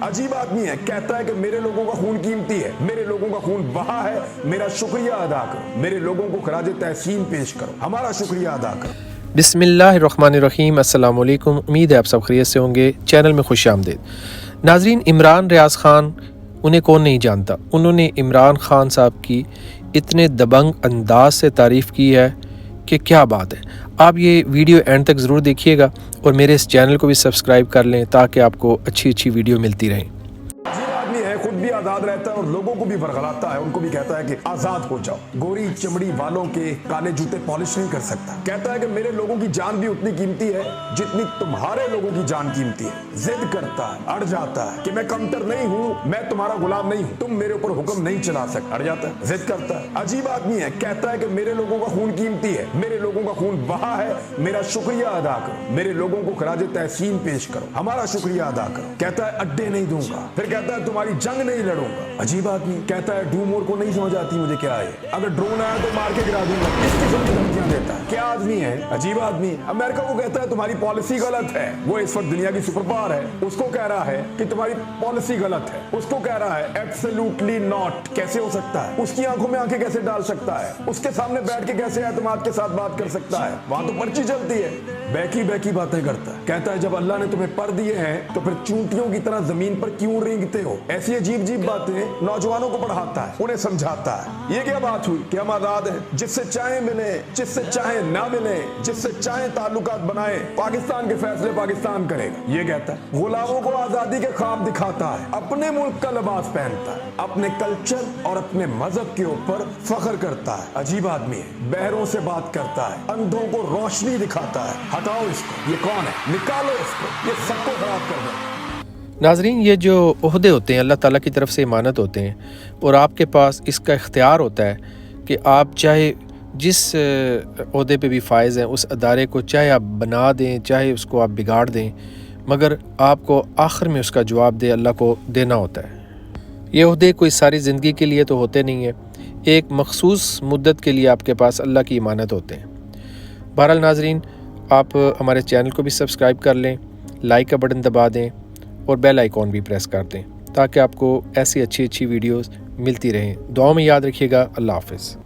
अजीब आदमी है, कहता है कि मेरे लोगों का खून कीमती है, मेरे लोगों का खून बहा है, मेरा शुक्रिया अदा करो, मेरे लोगों को खराज तहसीन पेश करो, हमारा शुक्रिया अदा करो। बिस्मिल्लाहिर्रहमानिर्रहीम। अस्सलाम वालेकुम। उम्मीद है आप सब खैरियत से होंगे। चैनल में खुश आमदीद। नाजरीन, इमरान रियाज खान, उन्हें कौन नहीं जानता। उन्होंने इमरान खान साहब की इतने दबंग अंदाज से तारीफ़ की है कि क्या बात है। आप ये वीडियो एंड तक ज़रूर देखिएगा और मेरे इस चैनल को भी सब्सक्राइब कर लें ताकि आपको अच्छी अच्छी वीडियो मिलती रहें। अजीब आदमी है, खुद भी आज़ाद रहता है और लोगों को भी बरगलाता है, उनको भी कहता है कि आज़ाद हो जाओ। गोरी चमड़ी वालों के काले जूते पॉलिश नहीं कर सकता। कहता है कि मेरे लोगों की जान भी उतनी कीमती है जितनी तुम्हारे लोगों की जान कीमती है। जिद करता है, अड़ जाता है कि मैं कमतर नहीं हूँ, मैं तुम्हारा गुलाम नहीं हूँ, तुम मेरे ऊपर हुक्म नहीं चला सकते। अड़ जाता है, जिद करता है। अजीब आदमी है, कहता है कि मेरे लोगों का खून कीमती है, मेरे लोगों का खून बहा है, मेरा शुक्रिया अदा करो, मेरे लोगों को खराज तहसीन पेश करो, हमारा शुक्रिया अदा करो। कहता है अड्डे नहीं दूंगा, फिर कहता है तुम्हारी जंग नहीं लड़ूंगा। अजीब आदमी कहता है डूमोर को नहीं समझ आती मुझे क्या है, अगर ड्रोन आया तो मार के गिरा दूंगा। किस किस्म की धमकियां देता है, क्या आदमी है। अजीब आदमी अमेरिका को कहता है तुम्हारी पॉलिसी गलत है, वो इस वक्त दुनिया की सुपर पावर है, उसको कह रहा है कि तुम्हारी पॉलिसी गलत है, उसको कह रहा है एब्सोल्युटली नॉट। कैसे हो सकता है, उसकी आंखों में आंखें कैसे डाल सकता है, उसके सामने बैठ के कैसे एतमाद के साथ बात कर सकता है, वहां तो पर्ची चलती है। बैकी बैकी बातें करता है। कहता है जब अल्लाह ने तुम्हें पर दिए हैं तो फिर चूंटियों की तरह जमीन पर क्यों रेंगते हो। ऐसी अजीब अजीब बातें नौजवानों को पढ़ाता है, उन्हें समझाता है। ये क्या बात हुई कि हम आजाद हैं, जिससे चाहे मिले, जिससे चाहे ना मिले, जिससे चाहे ताल्लुकात बनाए, पाकिस्तान के फैसले पाकिस्तान करेगा। ये कहता है गुलामों को आजादी के ख्वाब दिखाता है, अपने मुल्क का लिबास पहनता है, अपने कल्चर और अपने मजहब के ऊपर फख्र करता है। अजीब आदमी है, बहरों से बात करता है, अंधों को रोशनी दिखाता है। हटाओ इसको, ये कौन है, निकालो इसको, ये सबको खराब कर दो। नाजरीन, ये जो ओहदे होते हैं अल्लाह ताला की तरफ से इमानत होते हैं और आपके पास इसका इख्तियार होता है कि आप चाहे जिस ओहदे पे भी फायज़ हैं उस अदारे को चाहे आप बना दें, चाहे उसको आप बिगाड़ दें, मगर आपको आखिर में उसका जवाब दे अल्लाह को देना होता है। ये ओहदे कोई सारी ज़िंदगी के लिए तो होते नहीं हैं, एक मखसूस मुद्दत के लिए आपके पास अल्लाह की इमानत होते हैं। बहरहाल नाजरीन, आप हमारे चैनल को भी सब्सक्राइब कर लें, लाइक का बटन दबा दें और बेल आइकॉन भी प्रेस कर दें ताकि आपको ऐसी अच्छी अच्छी वीडियोस मिलती रहें। दुआ में याद रखिएगा। अल्लाह हाफ़िज़।